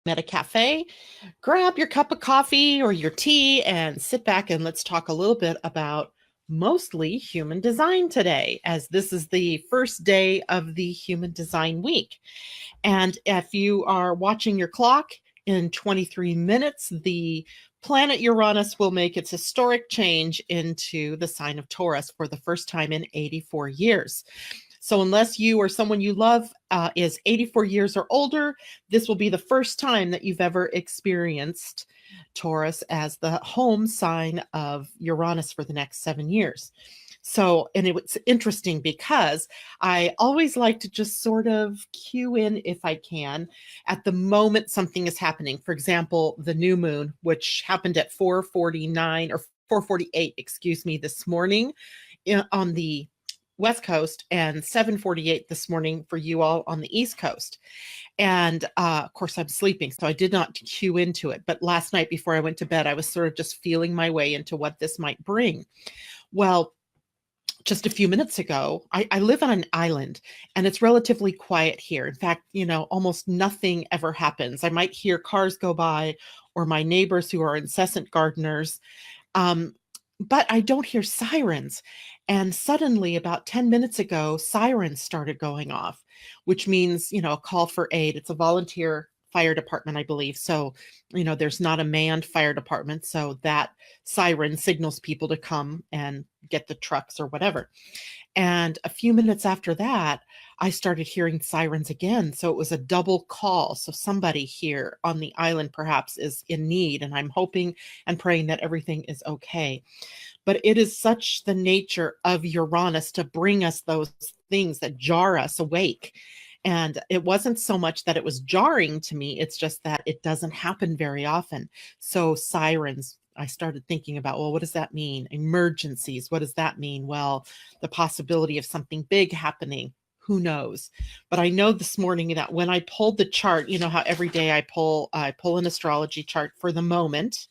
At a cafe, grab your cup of coffee or your tea and sit back and let's talk a little bit about mostly human design today, as this is the first day of the human design week. And if you are watching your clock, in 23 minutes, the planet Uranus will make its historic change into the sign of Taurus for the first time in 84 years. So, unless you or someone you love is 84 years or older, this will be the first time that you've ever experienced Taurus as the home sign of Uranus for the next 7 years. So, and it was interesting because I always like to just sort of cue in, if I can, at the moment something is happening. For example, the new moon, which happened at 4:49 or 4:48, excuse me, this morning on the West Coast, and 7:48 this morning for you all on the East Coast. And of course, I'm sleeping, so I did not cue into it. But last night before I went to bed, I was sort of just feeling my way into what this might bring. Well, just a few minutes ago, I live on an island and it's relatively quiet here. In fact, almost nothing ever happens. I might hear cars go by or my neighbors who are incessant gardeners. But I don't hear sirens. And suddenly, about 10 minutes ago, sirens started going off, which means, a call for aid. It's a volunteer fire department, I believe. So, there's not a manned fire department. So that siren signals people to come and get the trucks or whatever. And a few minutes after that, I started hearing sirens again. So it was a double call. So somebody here on the island perhaps is in need. And I'm hoping and praying that everything is okay. But it is such the nature of Uranus to bring us those things that jar us awake. And it wasn't so much that it was jarring to me, it's just that it doesn't happen very often. So sirens, I started thinking about, well, what does that mean? Emergencies, what does that mean? Well, the possibility of something big happening, who knows? But I know this morning that when I pulled the chart, you know how every day I pull an astrology chart for the moment.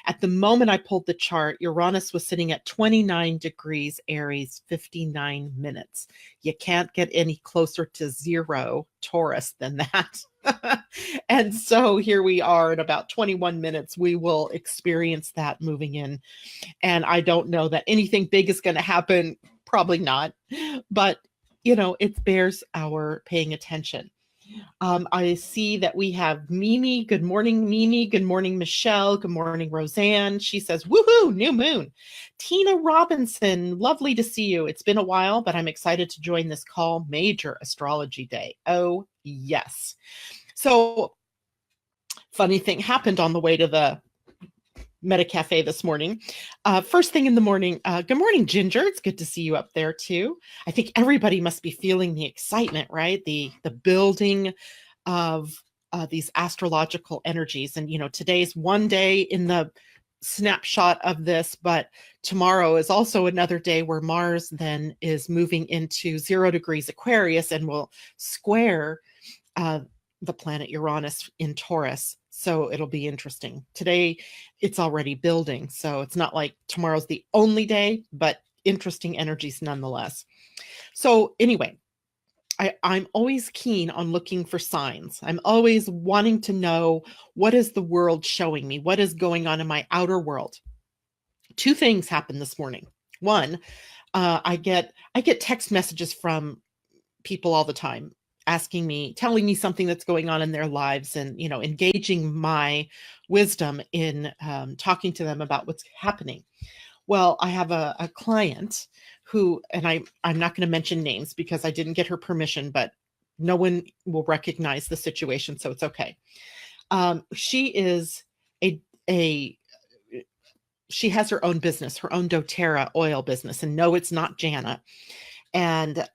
At the moment I pulled the chart, Uranus was sitting at 29 degrees Aries, 59 minutes. You can't get any closer to zero Taurus than that. And so here we are in about 21 minutes. We will experience that moving in. And I don't know that anything big is going to happen. Probably not. But, it bears our paying attention. I see that we have Mimi. Good morning, Mimi. Good morning, Michelle. Good morning, Roseanne. She says, woohoo, new moon. Tina Robinson, lovely to see you. It's been a while, but I'm excited to join this call. Major astrology day. Oh, yes. So, funny thing happened on the way to the Meta Cafe this morning. First thing in the morning, good morning, Ginger. It's good to see you up there too. I think everybody must be feeling the excitement, right? The building of these astrological energies. And, today's one day in the snapshot of this, but tomorrow is also another day where Mars then is moving into 0 degrees Aquarius and will square the planet Uranus in Taurus. So it'll be interesting. Today, it's already building. So it's not like tomorrow's the only day, but interesting energies nonetheless. So anyway, I'm always keen on looking for signs. I'm always wanting to know, what is the world showing me? What is going on in my outer world? Two things happened this morning. One, I get text messages from people all the time asking me, telling me something that's going on in their lives, and engaging my wisdom in talking to them about what's happening. Well, I have a client who, and I'm not going to mention names because I didn't get her permission, but no one will recognize the situation, so it's okay. She is she has her own business, her own doTERRA oil business, and no, it's not Jana. And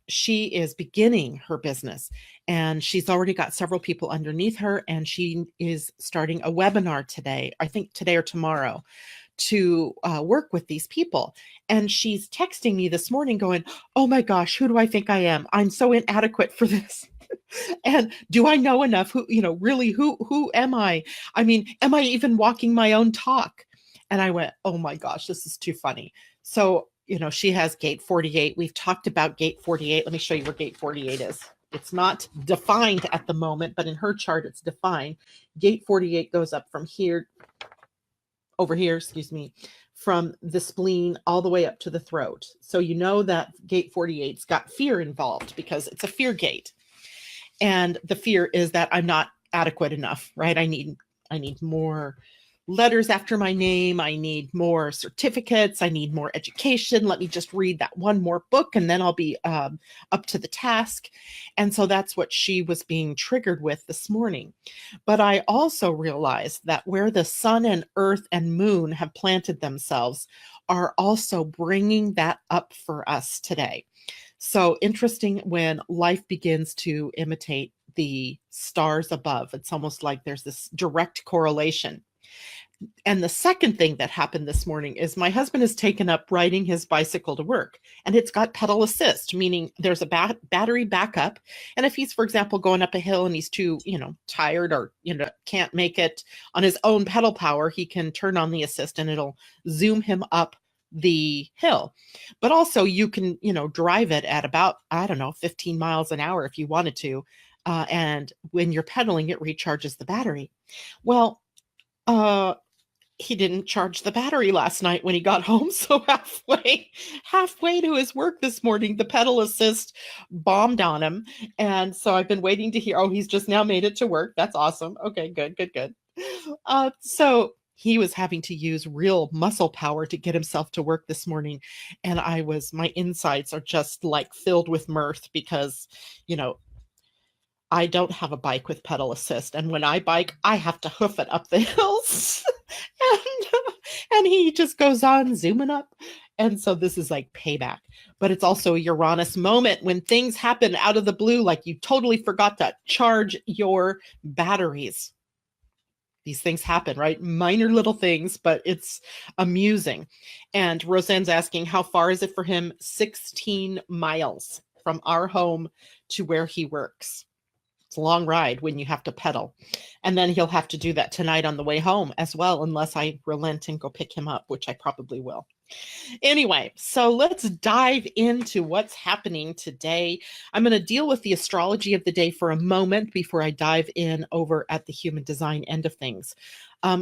she is beginning her business, and she's already got several people underneath her, and she is starting a webinar today, I think today or tomorrow, to work with these people. And she's texting me this morning going, oh my gosh, who do I think I am? I'm so inadequate for this. And do I know enough? Really, who am I? I mean, am I even walking my own talk? And I went, oh my gosh, this is too funny. So, she has gate 48. We've talked about gate 48. Let me show you where gate 48 is. It's not defined at the moment, but in her chart, it's defined. Gate 48 goes up from here, over here, excuse me, from the spleen all the way up to the throat. So you know that gate 48's got fear involved because it's a fear gate. And the fear is that I'm not adequate enough, right? I need more letters after my name. I need more certificates. I need more education. Let me just read that one more book and then I'll be up to the task. And so that's what she was being triggered with this morning. But I also realized that where the sun and earth and moon have planted themselves are also bringing that up for us today. So interesting when life begins to imitate the stars above. It's almost like there's this direct correlation. And the second thing that happened this morning is my husband has taken up riding his bicycle to work, and it's got pedal assist, meaning there's a battery backup. And if he's, for example, going up a hill and he's too, tired or, can't make it on his own pedal power, he can turn on the assist and it'll zoom him up the hill. But also you can, drive it at about, 15 miles an hour if you wanted to. And when you're pedaling, it recharges the battery. Well, he didn't charge the battery last night when he got home. So halfway to his work this morning, the pedal assist bombed on him. And so I've been waiting to hear, he's just now made it to work. That's awesome. Okay, good. So he was having to use real muscle power to get himself to work this morning. And my insides are just like filled with mirth because, I don't have a bike with pedal assist. And when I bike, I have to hoof it up the hills. and he just goes on zooming up. And so this is like payback. But it's also a Uranus moment when things happen out of the blue, like you totally forgot to charge your batteries. These things happen, right? Minor little things, but it's amusing. And Roseanne's asking, how far is it for him? 16 miles from our home to where he works. It's a long ride when you have to pedal. And then he'll have to do that tonight on the way home as well, unless I relent and go pick him up, which I probably will. Anyway, so let's dive into what's happening today. I'm going to deal with the astrology of the day for a moment before I dive in over at the human design end of things.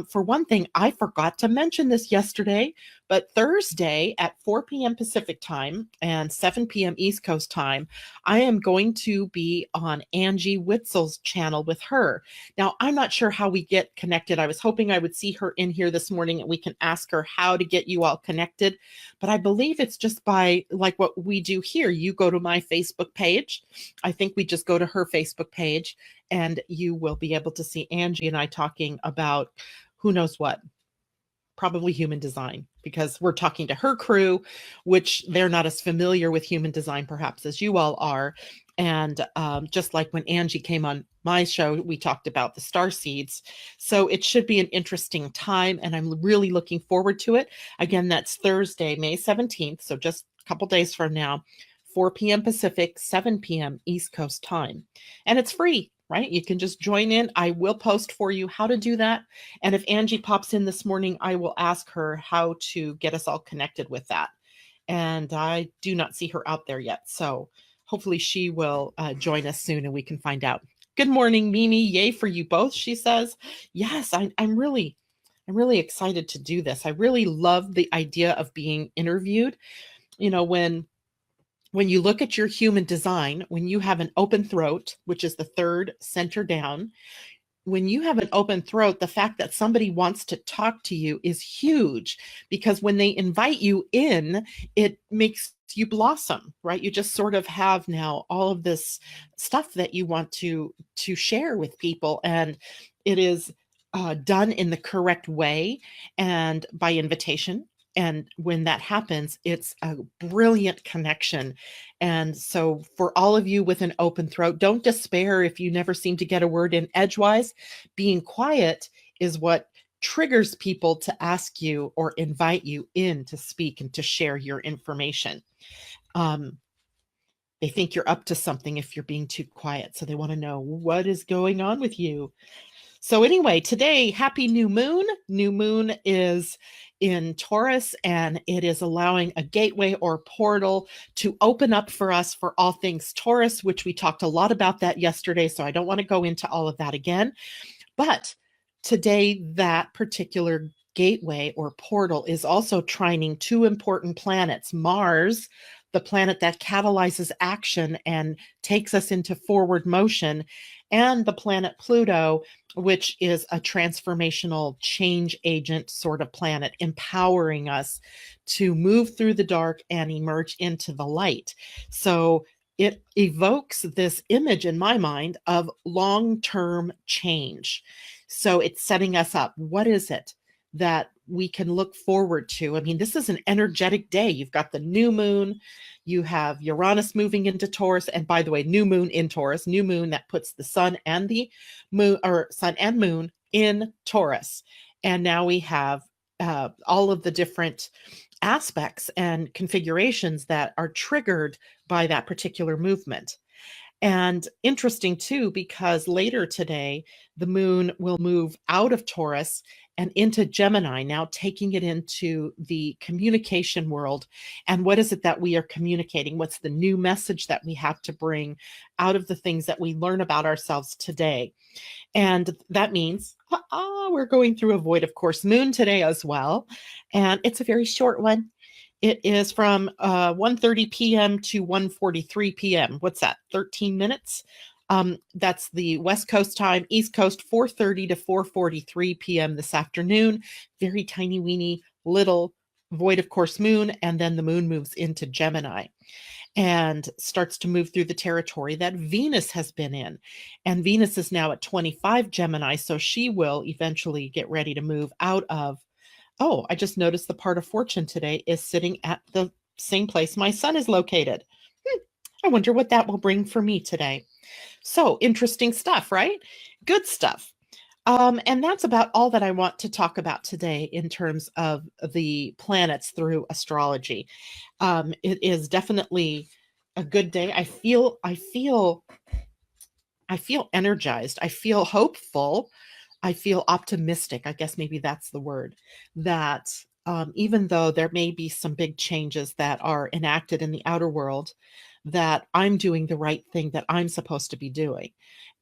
For one thing, I forgot to mention this yesterday, but Thursday at 4 p.m. Pacific time and 7 p.m. East Coast time, I am going to be on Angie Witzel's channel with her. Now, I'm not sure how we get connected. I was hoping I would see her in here this morning and we can ask her how to get you all connected. But I believe it's just by like what we do here. You go to my Facebook page. I think we just go to her Facebook page and you will be able to see Angie and I talking about who knows what, probably human design, because we're talking to her crew, which they're not as familiar with human design perhaps as you all are. And just like when Angie came on my show, we talked about the star seeds. So it should be an interesting time. And I'm really looking forward to it. Again, that's Thursday, May 17th. So just a couple days from now, 4 p.m. Pacific, 7 p.m. East Coast time. And it's free, right? You can just join in. I will post for you how to do that. And if Angie pops in this morning, I will ask her how to get us all connected with that. And I do not see her out there yet. So hopefully she will join us soon and we can find out. Good morning, Mimi. Yay for you both, she says. Yes, I'm really excited to do this. I really love the idea of being interviewed. When you look at your human design, when you have an open throat, which is the third center down, when you have an open throat, the fact that somebody wants to talk to you is huge because when they invite you in, it makes you blossom, right? You just sort of have now all of this stuff that you want to share with people. And it is done in the correct way and by invitation. And when that happens, it's a brilliant connection. And so for all of you with an open throat, don't despair if you never seem to get a word in edgewise. Being quiet is what triggers people to ask you or invite you in to speak and to share your information. They think you're up to something if you're being too quiet. So they want to know what is going on with you. So anyway, today, happy new moon. New moon is, in Taurus, and it is allowing a gateway or portal to open up for us for all things Taurus, which we talked a lot about that yesterday. So I don't want to go into all of that again. But today, that particular gateway or portal is also trining two important planets: Mars, the planet that catalyzes action and takes us into forward motion, and the planet Pluto, which is a transformational change agent sort of planet, empowering us to move through the dark and emerge into the light. So it evokes this image in my mind of long-term change. So it's setting us up. What is it that we can look forward to? I mean, this is an energetic day. You've got the new moon, you have Uranus moving into Taurus, and by the way, new moon in Taurus, new moon that puts the sun and the moon, or sun and moon, in Taurus. And now we have all of the different aspects and configurations that are triggered by that particular movement. And interesting too, because later today, the moon will move out of Taurus and into Gemini, now taking it into the communication world. And what is it that we are communicating? What's the new message that we have to bring out of the things that we learn about ourselves today? And that means we're going through a void of course moon today as well. And it's a very short one. It is from 1:30 p.m. to 1:43 p.m. What's that? 13 minutes. That's the West Coast time. East Coast, 4:30 to 4:43 p.m. this afternoon. Very tiny, weeny, little void of course moon. And then the moon moves into Gemini and starts to move through the territory that Venus has been in. And Venus is now at 25 Gemini. So she will eventually get ready to move out of. Oh, I just noticed the part of fortune today is sitting at the same place my sun is located. I wonder what that will bring for me today. So interesting stuff, right? Good stuff. And that's about all that I want to talk about today in terms of the planets through astrology. It is definitely a good day. I feel energized. I feel hopeful. I feel optimistic. I guess maybe that's the word. That even though there may be some big changes that are enacted in the outer world, that I'm doing the right thing that I'm supposed to be doing.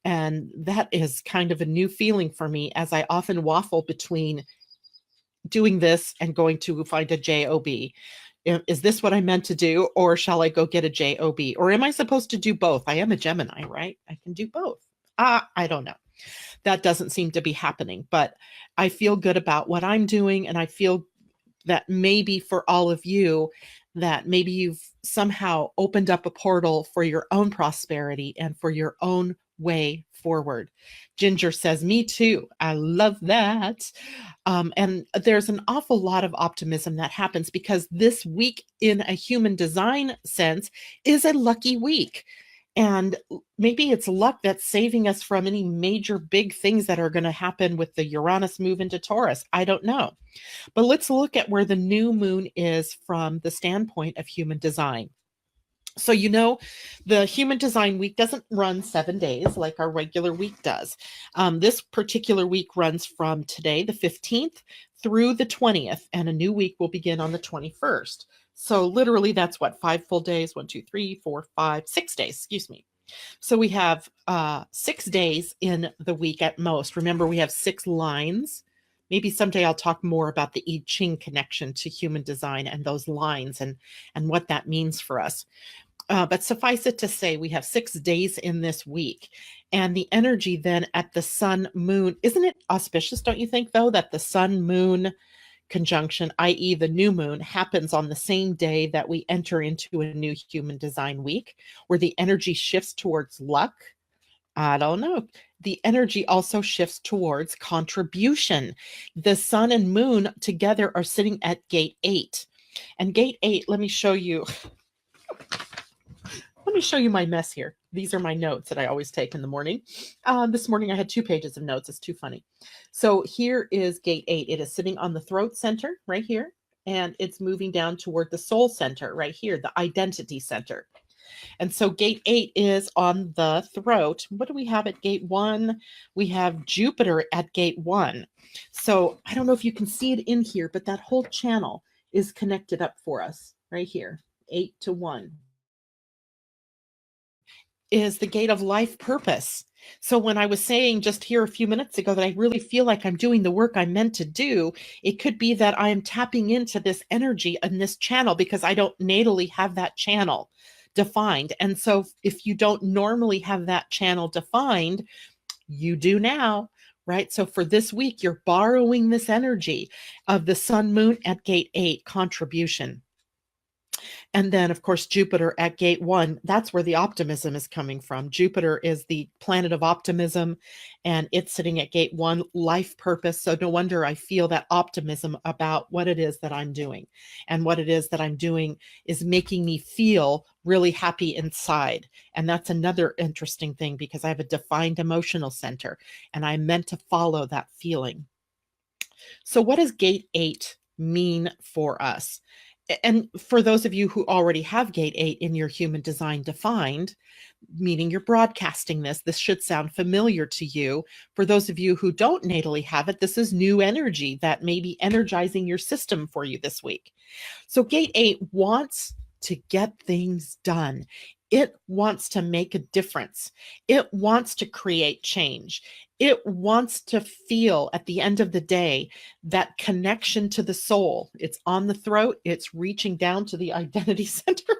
And that is kind of a new feeling for me, as I often waffle between doing this and going to find a job. Is this what I meant to do, or shall I go get a job? Or am I supposed to do both? I am a Gemini, right? I can do both. I don't know. That doesn't seem to be happening, but I feel good about what I'm doing. And I feel that maybe for all of you, that maybe you've somehow opened up a portal for your own prosperity and for your own way forward. Ginger says, me too. I love that. And there's an awful lot of optimism that happens because this week, in a human design sense, is a lucky week. And maybe it's luck that's saving us from any major big things that are going to happen with the Uranus move into Taurus. I don't know. But let's look at where the new moon is from the standpoint of human design. So, the human design week doesn't run 7 days like our regular week does. This particular week runs from today, the 15th, through the 20th, and a new week will begin on the 21st. So literally that's 5 full days, 1, 2, 3, 4, 5, 6 days, excuse me. So we have 6 days in the week at most. Remember, we have 6 lines. Maybe someday I'll talk more about the I Ching connection to human design and those lines and what that means for us. But suffice it to say, we have 6 days in this week. And the energy then at the sun moon, isn't it auspicious, don't you think, though, that the sun moon conjunction, i.e. the new moon, happens on the same day that we enter into a new human design week, where the energy shifts towards luck? I don't know. The energy also shifts towards contribution. The sun and moon together are sitting at gate 8. And gate 8, let me show you. Let me show you my mess here. These are my notes that I always take in the morning. This morning I had 2 pages of notes. It's too funny. So here is gate 8. It is sitting on the throat center right here, and it's moving down toward the soul center right here, the identity center. And so gate 8 is on the throat. What do we have at gate 1? We have Jupiter at gate 1. So I don't know if you can see it in here, but that whole channel is connected up for us right here, 8 to 1. Is the gate of life purpose. So when I was saying just here a few minutes ago that I really feel like I'm doing the work I'm meant to do, it could be that I am tapping into this energy and this channel because I don't natally have that channel defined. And so if you don't normally have that channel defined, you do now, right? So for this week, you're borrowing this energy of the sun moon at gate 8 contribution. And then, of course, Jupiter at gate 1, that's where the optimism is coming from. Jupiter is the planet of optimism, and it's sitting at gate 1, life purpose. So no wonder I feel that optimism about what it is that I'm doing. And what it is that I'm doing is making me feel really happy inside. And that's another interesting thing because I have a defined emotional center, and I'm meant to follow that feeling. So, what does gate 8 mean for us? And for those of you who already have gate 8 in your human design defined, meaning you're broadcasting this should sound familiar to you. For those of you who don't natally have it, this is new energy that may be energizing your system for you this week. So, gate 8 wants to get things done. It wants to make a difference. It wants to create change. It wants to feel at the end of the day that connection to the soul. It's on the throat, it's reaching down to the identity center.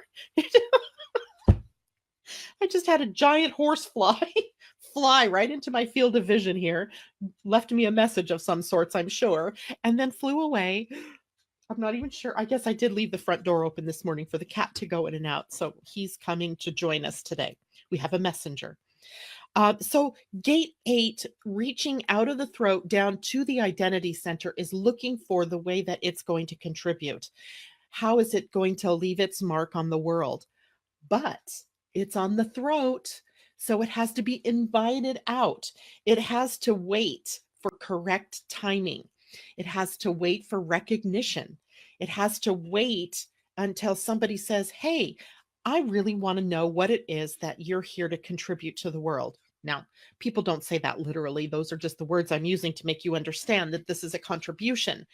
I just had a giant horse fly right into my field of vision here, left me a message of some sorts, I'm sure, and then flew away. I'm not even sure. I guess I did leave the front door open this morning for the cat to go in and out. So he's coming to join us today. We have a messenger. So gate 8, reaching out of the throat down to the identity center, is looking for the way that it's going to contribute. How is it going to leave its mark on the world? But it's on the throat, so it has to be invited out. It has to wait for correct timing. It has to wait for recognition. It has to wait until somebody says, "Hey, I really want to know what it is that you're here to contribute to the world." Now, people don't say that literally. Those are just the words I'm using to make you understand that this is a contribution.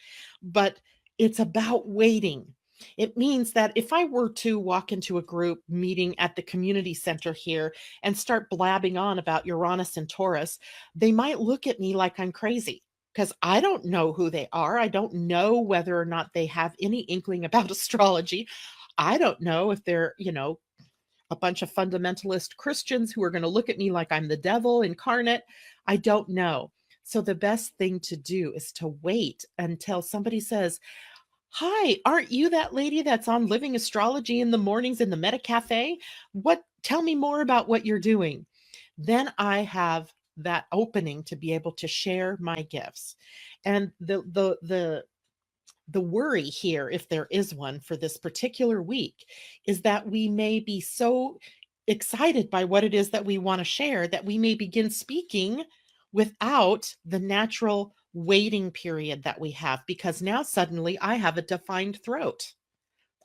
But it's about waiting. It means that if I were to walk into a group meeting at the community center here and start blabbing on about Uranus and Taurus, they might look at me like I'm crazy because I don't know who they are. I don't know whether or not they have any inkling about astrology. I don't know if they're, a bunch of fundamentalist Christians who are going to look at me like I'm the devil incarnate. I don't know. So the best thing to do is to wait until somebody says, "Hi, aren't you that lady that's on Living Astrology in the mornings in the Meta Cafe? Tell me more about what you're doing." Then I have that opening to be able to share my gifts. And the worry here, if there is one for this particular week, is that we may be so excited by what it is that we want to share that we may begin speaking without the natural waiting period that we have, because now suddenly I have a defined throat.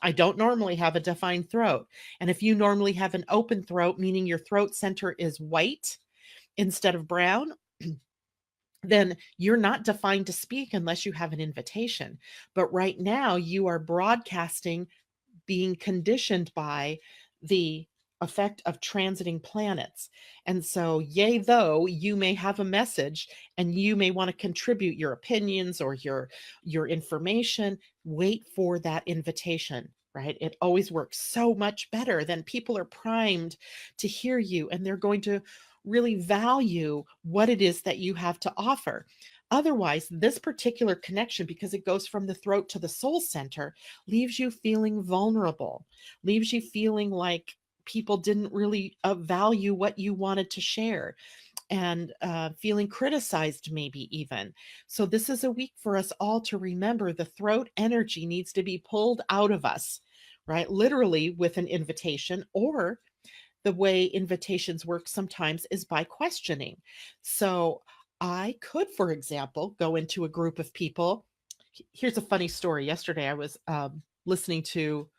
I don't normally have a defined throat. And if you normally have an open throat, meaning your throat center is white instead of brown, then you're not defined to speak unless you have an invitation. But right now, you are broadcasting, being conditioned by the effect of transiting planets. And so, yea, though you may have a message and you may want to contribute your opinions or your information, wait for that invitation. Right? It always works so much better than people are primed to hear you and they're going to really value what it is that you have to offer. Otherwise, this particular connection, because it goes from the throat to the soul center, leaves you feeling vulnerable, leaves you feeling like people didn't really value what you wanted to share, and feeling criticized, maybe even. So, this is a week for us all to remember the throat energy needs to be pulled out of us, right? Literally with an invitation, or the way invitations work sometimes is by questioning. So, I could, for example, go into a group of people. Here's a funny story. Yesterday, I was listening to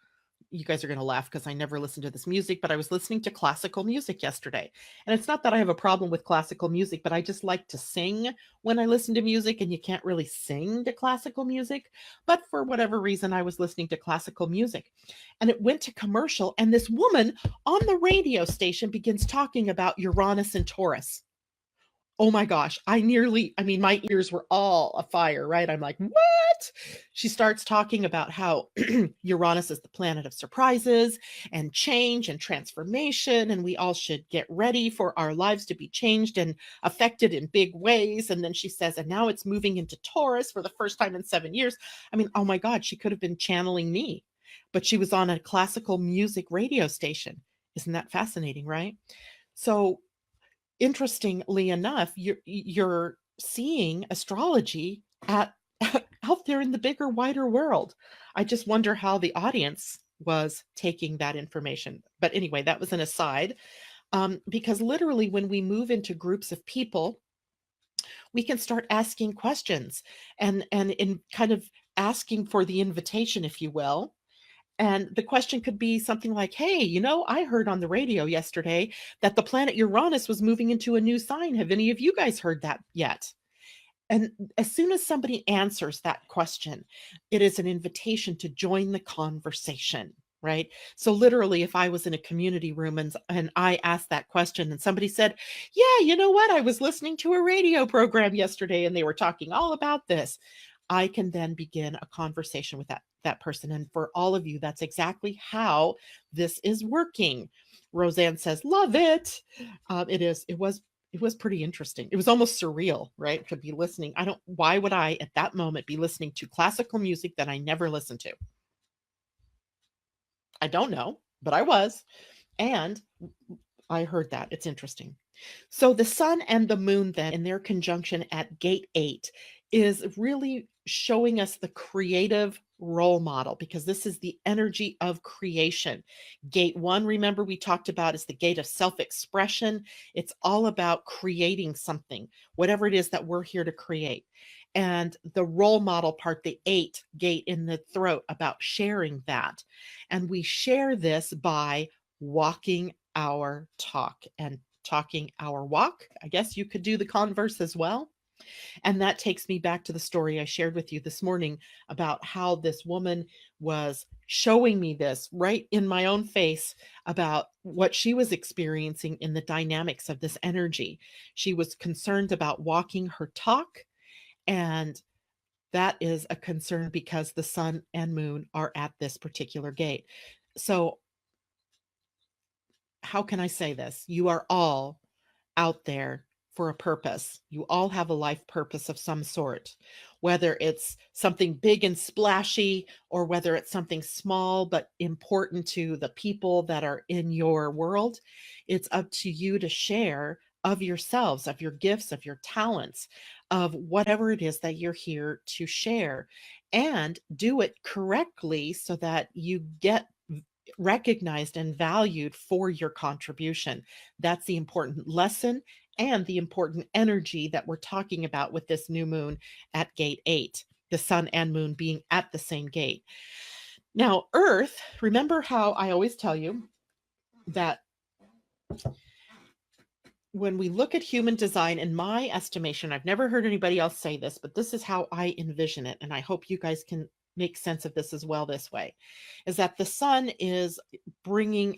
you guys are going to laugh because I never listen to this music, but I was listening to classical music yesterday. And it's not that I have a problem with classical music, but I just like to sing when I listen to music, and you can't really sing to classical music. But for whatever reason, I was listening to classical music, and it went to commercial, and this woman on the radio station begins talking about Uranus and Taurus. Oh my gosh, I mean, my ears were all afire, right? I'm like, what? She starts talking about how Uranus is the planet of surprises and change and transformation, and we all should get ready for our lives to be changed and affected in big ways. And then she says, and now it's moving into Taurus for the first time in 7 years. I mean, oh my God, she could have been channeling me, but she was on a classical music radio station. Isn't that fascinating, right? So, interestingly enough, you're seeing astrology at out there in the bigger, wider world. I just wonder how the audience was taking that information. But anyway, that was an aside. Because literally, when we move into groups of people, we can start asking questions and in kind of asking for the invitation, if you will. And the question could be something like, hey, I heard on the radio yesterday that the planet Uranus was moving into a new sign. Have any of you guys heard that yet? And as soon as somebody answers that question, it is an invitation to join the conversation, right? So literally, if I was in a community room and I asked that question and somebody said, yeah, you know what? I was listening to a radio program yesterday and they were talking all about this. I can then begin a conversation with that person. And for all of you, that's exactly how this is working. Roseanne says, love it. It was pretty interesting. It was almost surreal, right? To be listening. Why would I at that moment be listening to classical music that I never listened to? I don't know, but I was. And I heard that. It's interesting. So the sun and the moon, then, in their conjunction at gate 8, is really showing us the creative role model, because this is the energy of creation. Gate 1, remember, we talked about, is the gate of self expression. It's all about creating something, whatever it is that we're here to create. And the role model part, the 8 gate in the throat, about sharing that. And we share this by walking our talk and talking our walk. I guess you could do the converse as well. And that takes me back to the story I shared with you this morning about how this woman was showing me this right in my own face about what she was experiencing in the dynamics of this energy. She was concerned about walking her talk, and that is a concern because the sun and moon are at this particular gate. So, how can I say this? You are all out there for a purpose. You all have a life purpose of some sort, whether it's something big and splashy or whether it's something small but important to the people that are in your world. It's up to you to share of yourselves, of your gifts, of your talents, of whatever it is that you're here to share, and do it correctly so that you get recognized and valued for your contribution. That's the important lesson and the important energy that we're talking about with this new moon at gate 8, the sun and moon being at the same gate. Now, Earth, remember how I always tell you that when we look at human design, in my estimation, I've never heard anybody else say this, but this is how I envision it. And I hope you guys can make sense of this as well this way, is that the sun is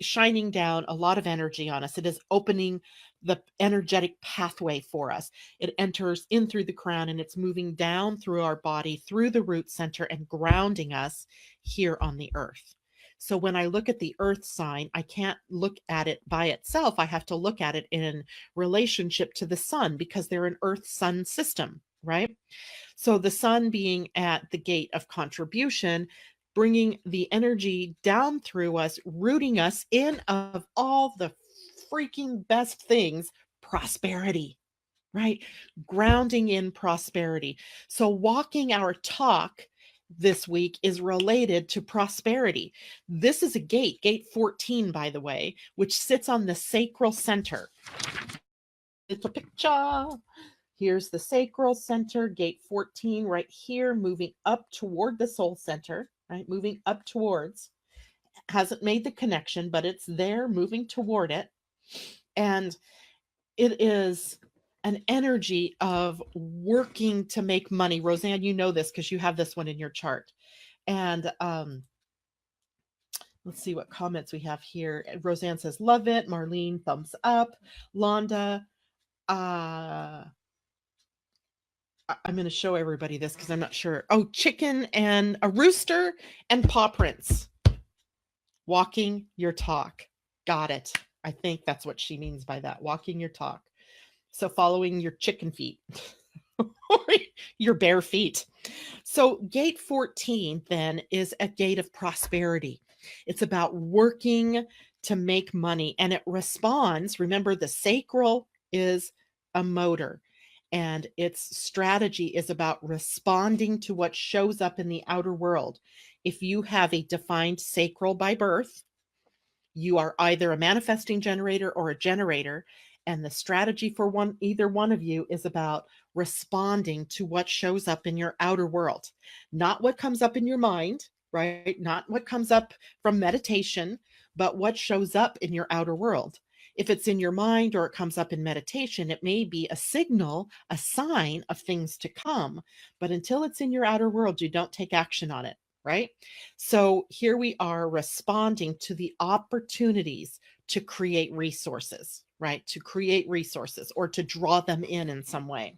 shining down a lot of energy on us. It is opening the energetic pathway for us. It enters in through the crown and it's moving down through our body, through the root center, and grounding us here on the earth. So when I look at the earth sign, I can't look at it by itself. I have to look at it in relationship to the sun, because they're an earth sun system, right? So the sun being at the gate of contribution, bringing the energy down through us, rooting us in of all the freaking best things, prosperity, right? Grounding in prosperity. So walking our talk this week is related to prosperity. This is a gate 14, by the way, which sits on the sacral center. It's a picture. Here's the sacral center, gate 14 right here, moving up toward the soul center, right? Moving up towards. hasn't made the connection, but it's there moving toward it. And it is an energy of working to make money. Roseanne, you know this because you have this one in your chart. And let's see what comments we have here. Roseanne says, love it. Marlene, thumbs up. Londa, I'm going to show everybody this because I'm not sure. Oh, chicken and a rooster and paw prints. Walking your talk. Got it. I think that's what she means by that. Walking your talk. So following your chicken feet or your bare feet. So gate 14 then is a gate of prosperity. It's about working to make money, and it responds. Remember, the sacral is a motor, and its strategy is about responding to what shows up in the outer world. If you have a defined sacral by birth, you are either a manifesting generator or a generator, and the strategy for either one of you is about responding to what shows up in your outer world, not what comes up in your mind, right? Not what comes up from meditation, but what shows up in your outer world. If it's in your mind or it comes up in meditation, it may be a signal, a sign of things to come. But until it's in your outer world, you don't take action on it, right? So here we are responding to the opportunities to create resources, right? To create resources or to draw them in some way.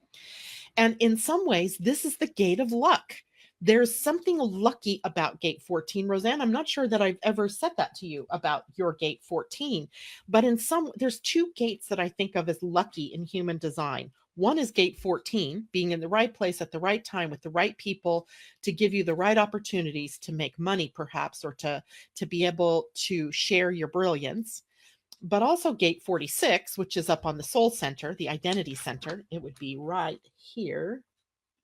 And in some ways, this is the gate of luck. There's something lucky about gate 14. Roseanne, I'm not sure that I've ever said that to you about your gate 14, but there's two gates that I think of as lucky in human design. One is gate 14, being in the right place at the right time with the right people to give you the right opportunities to make money, perhaps, or to be able to share your brilliance. But also gate 46, which is up on the soul center, the identity center. It would be right here,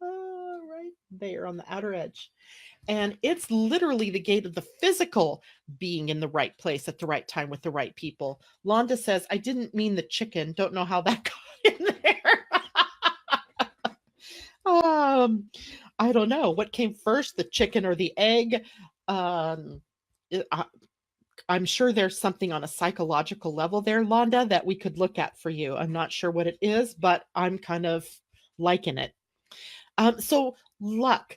right there on the outer edge. And it's literally the gate of the physical being in the right place at the right time with the right people. Londa says, I didn't mean the chicken. Don't know how that got in there. I don't know. What came first, the chicken or the egg? Um, I'm sure there's something on a psychological level there, Londa, that we could look at for you. I'm not sure what it is, but I'm kind of liking it. So luck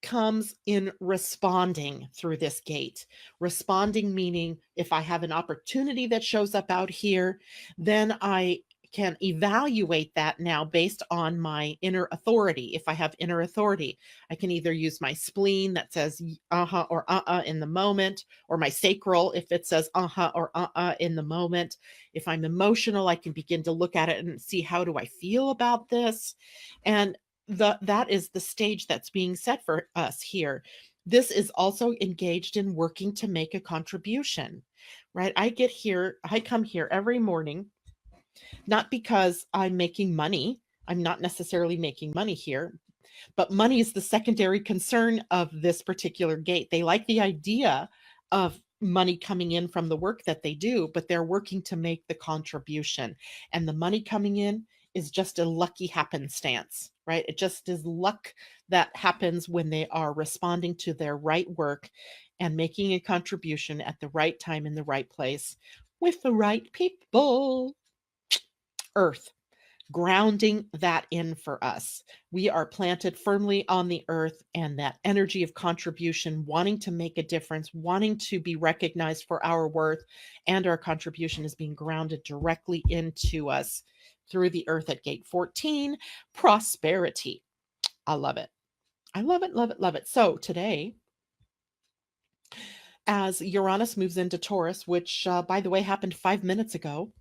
comes in responding through this gate. Responding meaning if I have an opportunity that shows up out here, then I can evaluate that now based on my inner authority. If I have inner authority, I can either use my spleen that says uh-huh or uh-uh in the moment, or my sacral if it says uh-huh or uh-uh in the moment. If I'm emotional, I can begin to look at it and see, how do I feel about this? And that is the stage that's being set for us here. This is also engaged in working to make a contribution, right? I come here every morning, not because I'm making money. I'm not necessarily making money here, but money is the secondary concern of this particular gate. They like the idea of money coming in from the work that they do, but they're working to make the contribution. And the money coming in is just a lucky happenstance, right? It just is luck that happens when they are responding to their right work and making a contribution at the right time in the right place with the right people. Earth, grounding that in for us. We are planted firmly on the earth, and that energy of contribution, wanting to make a difference, wanting to be recognized for our worth and our contribution, is being grounded directly into us through the earth at gate 14, prosperity. I love it. I love it, love it, love it. So today, as Uranus moves into Taurus, which, by the way, happened 5 minutes ago,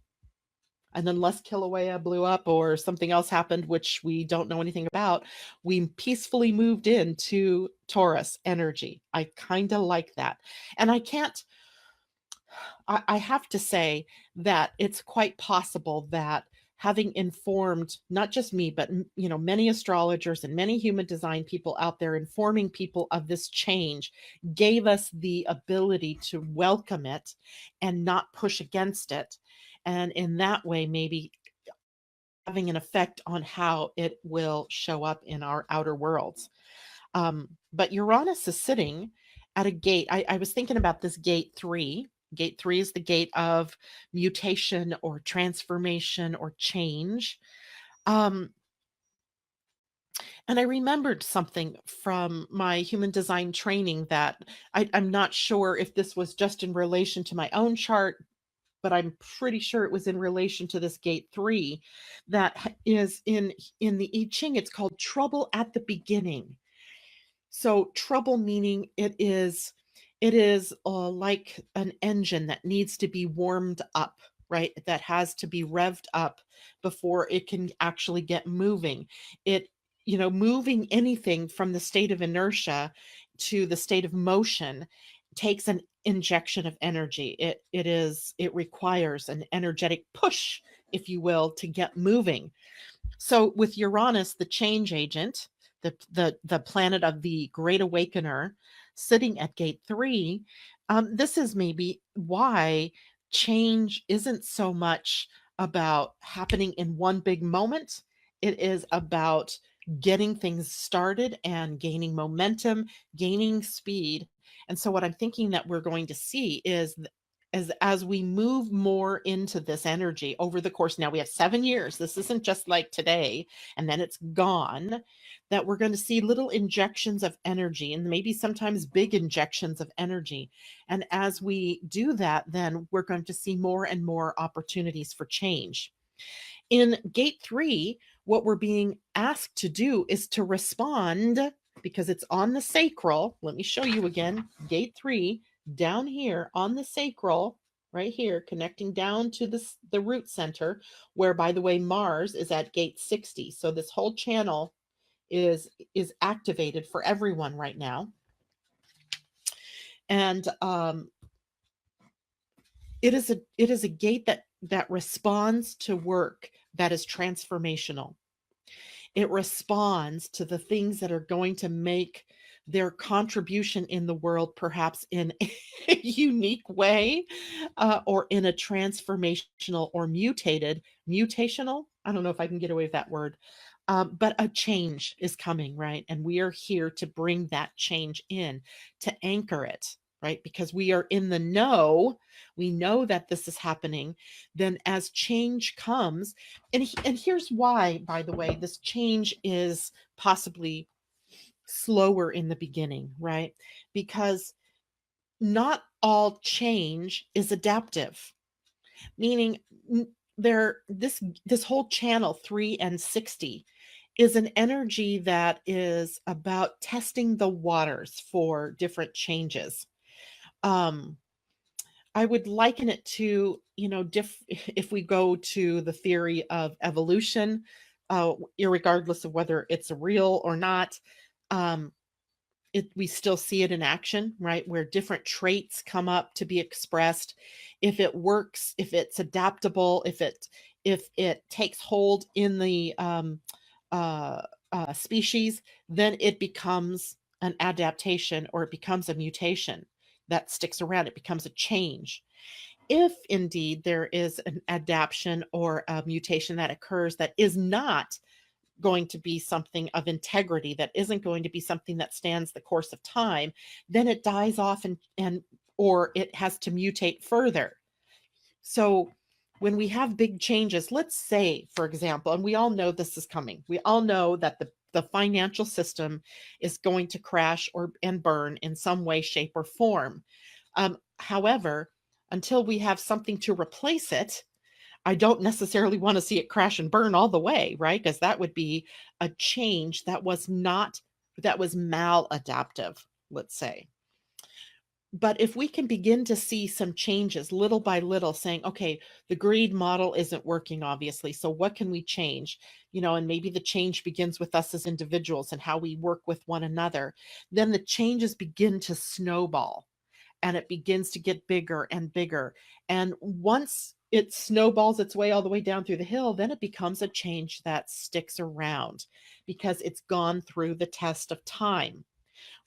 and unless Kilauea blew up or something else happened, which we don't know anything about, we peacefully moved into Taurus energy. I kind of like that. And I have to say that it's quite possible that having informed not just me, but many astrologers and many human design people out there informing people of this change gave us the ability to welcome it and not push against it. And in that way, maybe having an effect on how it will show up in our outer worlds. But Uranus is sitting at a gate. I was thinking about this gate 3. Gate 3 is the gate of mutation or transformation or change. Um, and I remembered something from my human design training that I'm not sure if this was just in relation to my own chart, but I'm pretty sure it was in relation to this gate 3 that is in the I Ching. It's called trouble at the beginning. So trouble meaning it is like an engine that needs to be warmed up, right? That has to be revved up before it can actually get moving. It moving anything from the state of inertia to the state of motion takes an injection of energy. It requires an energetic push, if you will, to get moving. So with Uranus, the change agent, the planet of the great awakener, sitting at gate 3, this is maybe why change isn't so much about happening in one big moment. It is about getting things started and gaining momentum, gaining speed. And so what I'm thinking that we're going to see is as we move more into this energy over the course. Now we have 7 years. This isn't just like today and then it's gone. That we're going to see little injections of energy and maybe sometimes big injections of energy. And as we do that, then we're going to see more and more opportunities for change. In gate 3, what we're being asked to do is to respond, because it's on the sacral. Let me show you again. Gate 3, down here on the sacral, right here, connecting down to the root center, where, by the way, Mars is at gate 60. So this whole channel is activated for everyone right now. And it is a gate that responds to work that is transformational. It responds to the things that are going to make their contribution in the world, perhaps in a unique way, or in a transformational or mutational. I don't know if I can get away with that word. But a change is coming, right? And we are here to bring that change in, to anchor it, right? Because we are in the know. We know that this is happening. Then as change comes, and here's why, by the way, this change is possibly slower in the beginning, right? Because not all change is adaptive, meaning this whole channel 3 and 60 is an energy that is about testing the waters for different changes. Um, I would liken it to, if we go to the theory of evolution, irregardless of whether it's real or not, um, we still see it in action, right? Where different traits come up to be expressed. If it works, if it's adaptable, if it takes hold in the uh, species, then it becomes an adaptation or it becomes a mutation that sticks around. It becomes a change. If indeed there is an adaptation or a mutation that occurs that is not going to be something of integrity, that isn't going to be something that stands the course of time, then it dies off and or it has to mutate further. So when we have big changes, let's say, for example, and we all know this is coming, we all know that the financial system is going to crash or and burn in some way, shape, or form. However, until we have something to replace it, I don't necessarily want to see it crash and burn all the way, right? Because that would be a change that was maladaptive, let's say. But if we can begin to see some changes little by little, saying, okay, the greed model isn't working, obviously. So what can we change? And maybe the change begins with us as individuals and how we work with one another. Then the changes begin to snowball and it begins to get bigger and bigger. And once it snowballs its way all the way down through the hill, then it becomes a change that sticks around because it's gone through the test of time,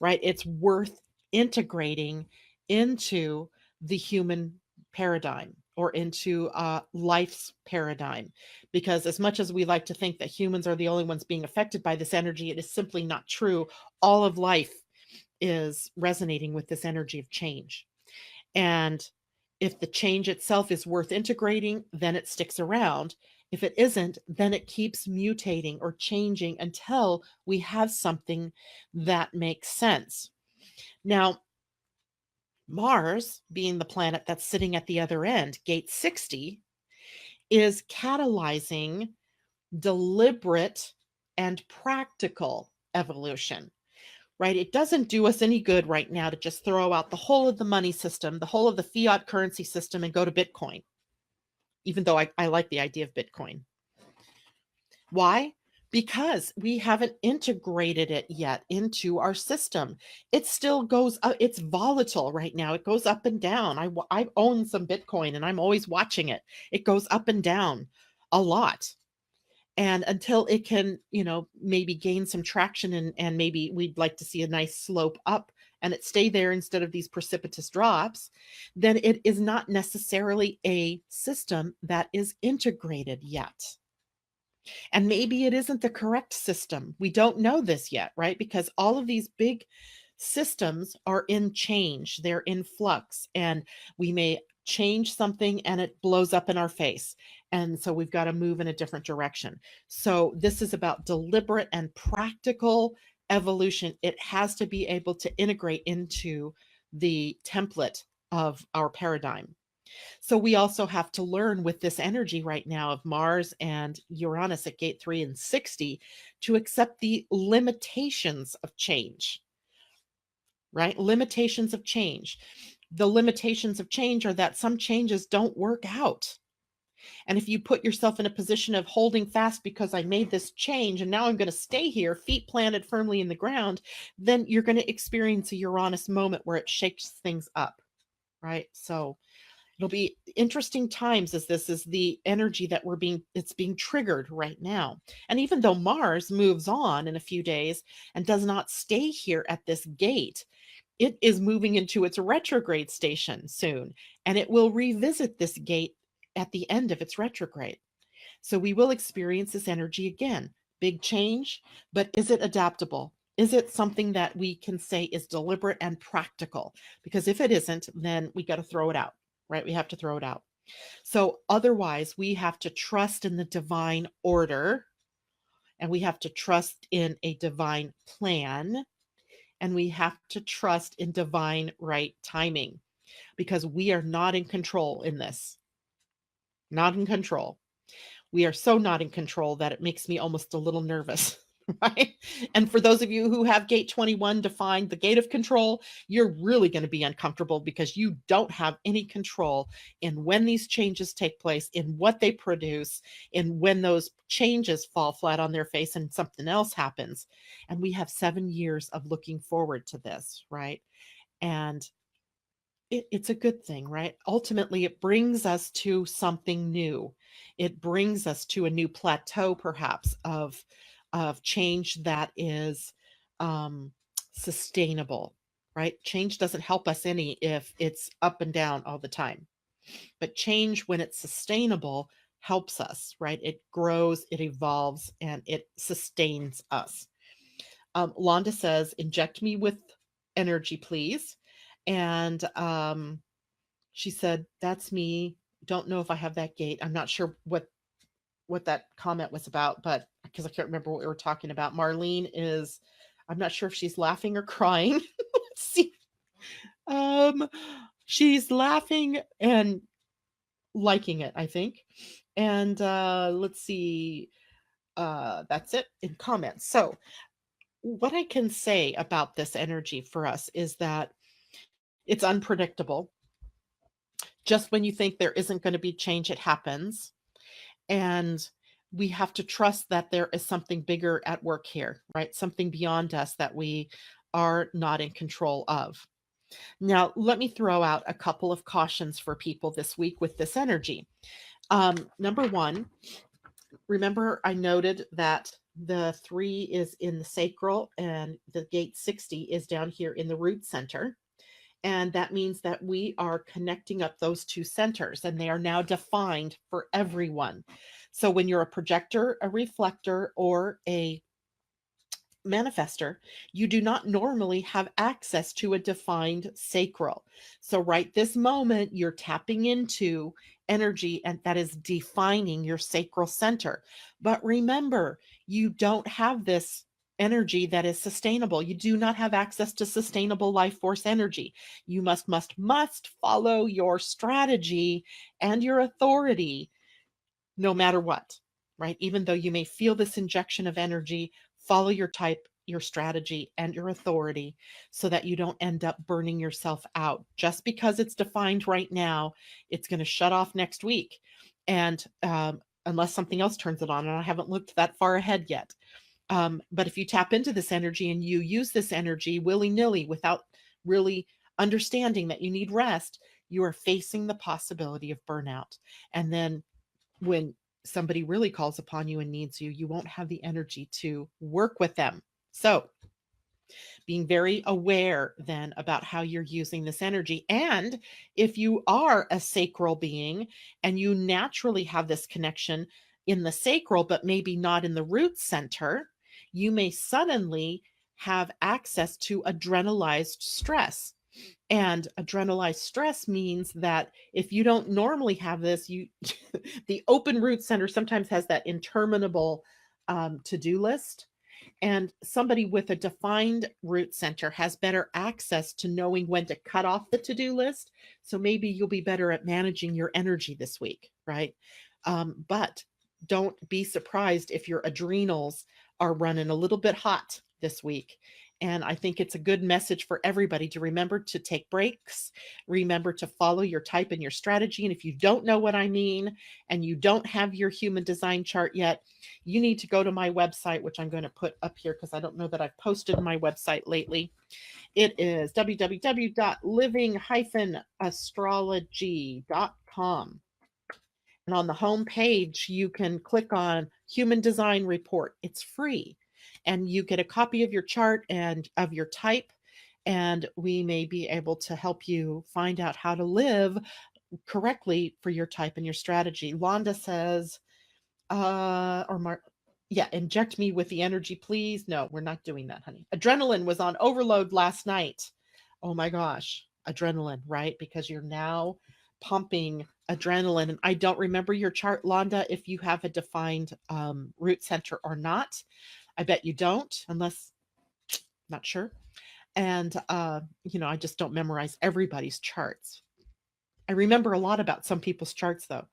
right? It's worth integrating into the human paradigm or into life's paradigm. Because as much as we like to think that humans are the only ones being affected by this energy, it is simply not true. All of life is resonating with this energy of change. And if the change itself is worth integrating, then it sticks around. If it isn't, then it keeps mutating or changing until we have something that makes sense. Now, Mars, being the planet that's sitting at the other end, gate 60, is catalyzing deliberate and practical evolution, right? It doesn't do us any good right now to just throw out the whole of the money system, the whole of the fiat currency system, and go to Bitcoin, even though I like the idea of Bitcoin. Why? Because we haven't integrated it yet into our system. It still goes up. It's volatile right now. It goes up and down. I own some Bitcoin and I'm always watching it. It goes up and down a lot. And until it can, maybe gain some traction, and maybe we'd like to see a nice slope up and it stay there instead of these precipitous drops, then it is not necessarily a system that is integrated yet. And maybe it isn't the correct system. We don't know this yet, right? Because all of these big systems are in change, they're in flux, and we may change something and it blows up in our face. And so we've got to move in a different direction. So this is about deliberate and practical evolution. It has to be able to integrate into the template of our paradigm. So we also have to learn with this energy right now of Mars and Uranus at gate 3 and 60 to accept the limitations of change, right? Limitations of change. The limitations of change are that some changes don't work out. And if you put yourself in a position of holding fast because I made this change and now I'm going to stay here, feet planted firmly in the ground, then you're going to experience a Uranus moment where it shakes things up, right? So it'll be interesting times, as this is the energy that it's being triggered right now. And even though Mars moves on in a few days and does not stay here at this gate, it is moving into its retrograde station soon, and it will revisit this gate at the end of its retrograde. So we will experience this energy again. Big change, but is it adaptable? Is it something that we can say is deliberate and practical? Because if it isn't, then we got to throw it out, right? We have to throw it out. So otherwise, we have to trust in the divine order, and we have to trust in a divine plan, and we have to trust in divine right timing, because we are not in control in this. Not in control. We are so not in control that it makes me almost a little nervous, right? And for those of you who have gate 21 defined, the gate of control, you're really going to be uncomfortable because you don't have any control in when these changes take place, in what they produce, in when those changes fall flat on their face and something else happens. And we have 7 years of looking forward to this, right? And it's a good thing, right? Ultimately, it brings us to something new. It brings us to a new plateau, perhaps, of change that is sustainable, right? Change doesn't help us any if it's up and down all the time. But change, when it's sustainable, helps us, right? It grows, it evolves, and it sustains us. Londa says, inject me with energy, please. And she said, that's me. Don't know if I have that gate. I'm not sure what that comment was about, but because I can't remember what we were talking about. Marlene is, I'm not sure if she's laughing or crying. Let's see. She's laughing and liking it, I think. And let's see. That's it in comments. So what I can say about this energy for us is that it's unpredictable. Just when you think there isn't going to be change, it happens. And we have to trust that there is something bigger at work here, right? Something beyond us that we are not in control of. Now, let me throw out a couple of cautions for people this week with this energy. Number one, remember I noted that the 3 is in the sacral and the gate 60 is down here in the root center. And that means that we are connecting up those two centers, and they are now defined for everyone. So when you're a projector, a reflector, or a manifester, you do not normally have access to a defined sacral. So, right this moment, you're tapping into energy and that is defining your sacral center. But remember, you don't have this energy that is sustainable. You do not have access to sustainable life force energy. You must follow your strategy and your authority no matter what, right? Even though you may feel this injection of energy, follow your type, your strategy, and your authority so that you don't end up burning yourself out. Just because it's defined right now, it's going to shut off next week. And unless something else turns it on, and I haven't looked that far ahead yet. But if you tap into this energy and you use this energy willy nilly without really understanding that you need rest, you are facing the possibility of burnout. And then when somebody really calls upon you and needs you, you won't have the energy to work with them. So, being very aware then about how you're using this energy. And if you are a sacral being and you naturally have this connection in the sacral, but maybe not in the root center, you may suddenly have access to adrenalized stress. And adrenalized stress means that if you don't normally have this, you the open root center sometimes has that interminable to-do list. And somebody with a defined root center has better access to knowing when to cut off the to-do list. So maybe you'll be better at managing your energy this week, right? But don't be surprised if your adrenals are running a little bit hot this week. And I think it's a good message for everybody to remember to take breaks, remember to follow your type and your strategy. And if you don't know what I mean and you don't have your human design chart yet, you need to go to my website, which I'm going to put up here because I don't know that I've posted my website lately. It is www.living-astrology.com. And on the home page, you can click on Human Design Report. It's free. And you get a copy of your chart and of your type. And we may be able to help you find out how to live correctly for your type and your strategy. Londa says, yeah, inject me with the energy, please. No, we're not doing that, honey. Adrenaline was on overload last night. Oh my gosh, adrenaline, right? Because you're now pumping adrenaline. And I don't remember your chart, Londa, if you have a defined root center or not. I bet you don't, unless, not sure. And, I just don't memorize everybody's charts. I remember a lot about some people's charts, though.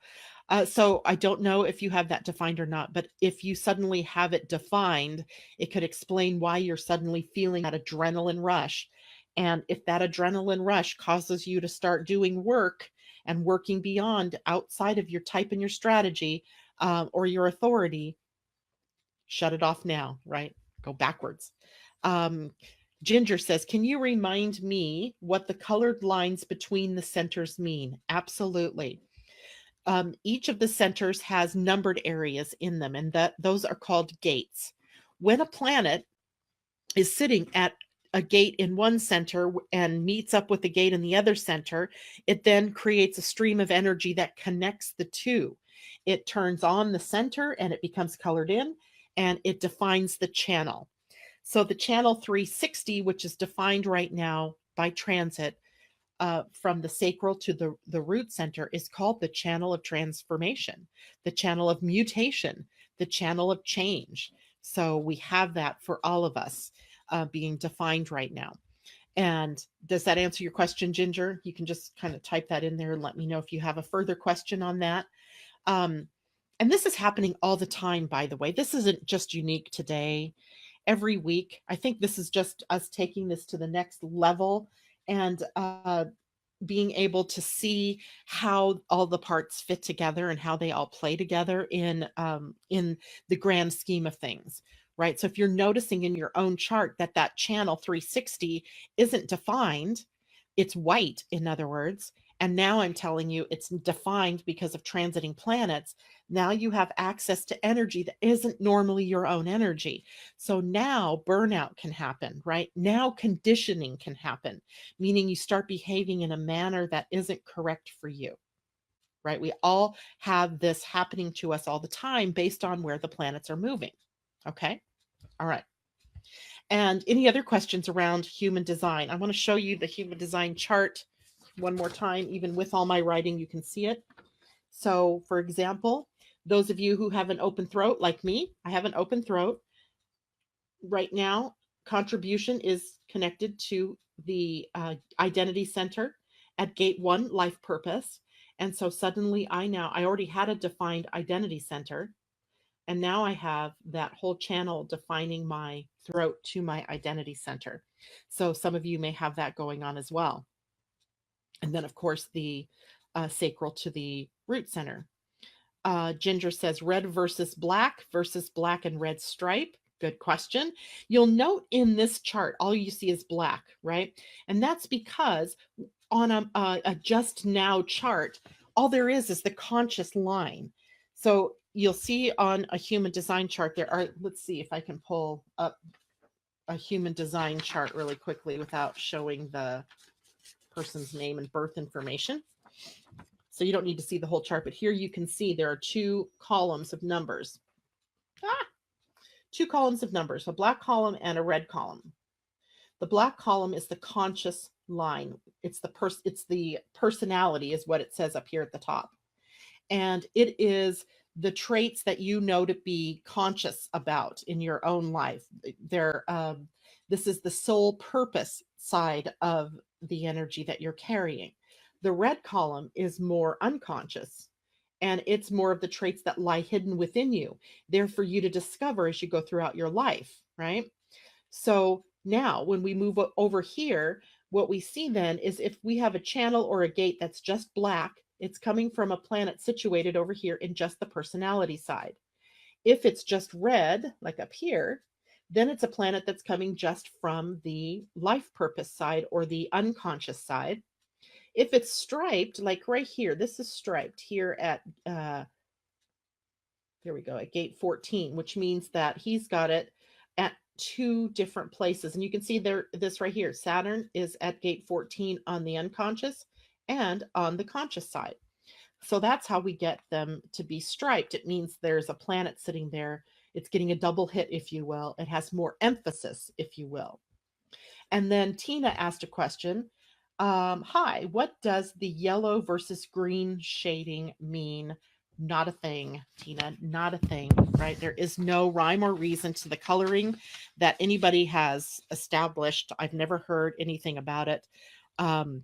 So I don't know if you have that defined or not, but if you suddenly have it defined, it could explain why you're suddenly feeling that adrenaline rush. And if that adrenaline rush causes you to start doing work and working beyond outside of your type and your strategy or your authority, shut it off now, right? Go backwards. Um, Ginger says, can you remind me what the colored lines between the centers mean? Absolutely. Each of the centers has numbered areas in them, and those are called gates. When a planet is sitting at a gate in one center and meets up with the gate in the other center, it then creates a stream of energy that connects the two. It turns on the center and it becomes colored in, and it defines the channel. So the channel 360, which is defined right now by transit, from the sacral to the root center, is called the channel of transformation, the channel of mutation, the channel of change. So we have that for all of us being defined right now. And does that answer your question, Ginger? You can just kind of type that in there and let me know if you have a further question on that. And this is happening all the time, by the way. This isn't just unique today. Every week, I think this is just us taking this to the next level and being able to see how all the parts fit together and how they all play together in the grand scheme of things, right? So if you're noticing in your own chart that that channel 360 isn't defined, it's white, in other words, and now I'm telling you it's defined because of transiting planets. Now you have access to energy that isn't normally your own energy. So now burnout can happen, right? Now conditioning can happen, meaning you start behaving in a manner that isn't correct for you, right? We all have this happening to us all the time based on where the planets are moving. Okay. All right. And any other questions around human design? I want to show you the human design chart one more time. Even with all my writing, you can see it. So, for example, those of you who have an open throat, like me, I have an open throat. Right now, contribution is connected to the identity center at gate 1, life purpose. And so suddenly I already had a defined identity center. And now I have that whole channel defining my throat to my identity center. So some of you may have that going on as well. And then, of course, the sacral to the root center. Ginger says red versus black and red stripe. Good question. You'll note in this chart, all you see is black, right? And that's because on a just now chart, all there is the conscious line. So you'll see on a human design chart, there are, let's see if I can pull up a human design chart really quickly without showing the person's name and birth information. So you don't need to see the whole chart, but here you can see there are 2 columns of numbers. 2 columns of numbers, a black column and a red column. The black column is the conscious line. It's the personality is what it says up here at the top. And it is the traits that you know to be conscious about in your own life. This is the soul purpose side of the energy that you're carrying. The red column is more unconscious, and it's more of the traits that lie hidden within you. They're for you to discover as you go throughout your life, right? So now when we move over here, what we see then is if we have a channel or a gate that's just black, it's coming from a planet situated over here in just the personality side. If it's just red, like up here, then it's a planet that's coming just from the life purpose side or the unconscious side. If it's striped, like right here, this is striped here at, there we go, at gate 14, which means that he's got it at 2 different places. And you can see there, this right here, Saturn is at gate 14 on the unconscious and on the conscious side. So that's how we get them to be striped. It means there's a planet sitting there. It's getting a double hit, if you will. It has more emphasis, if you will. And then Tina asked a question. Hi, what does the yellow versus green shading mean? Not a thing, Tina, not a thing, right? There is no rhyme or reason to the coloring that anybody has established. I've never heard anything about it. Don't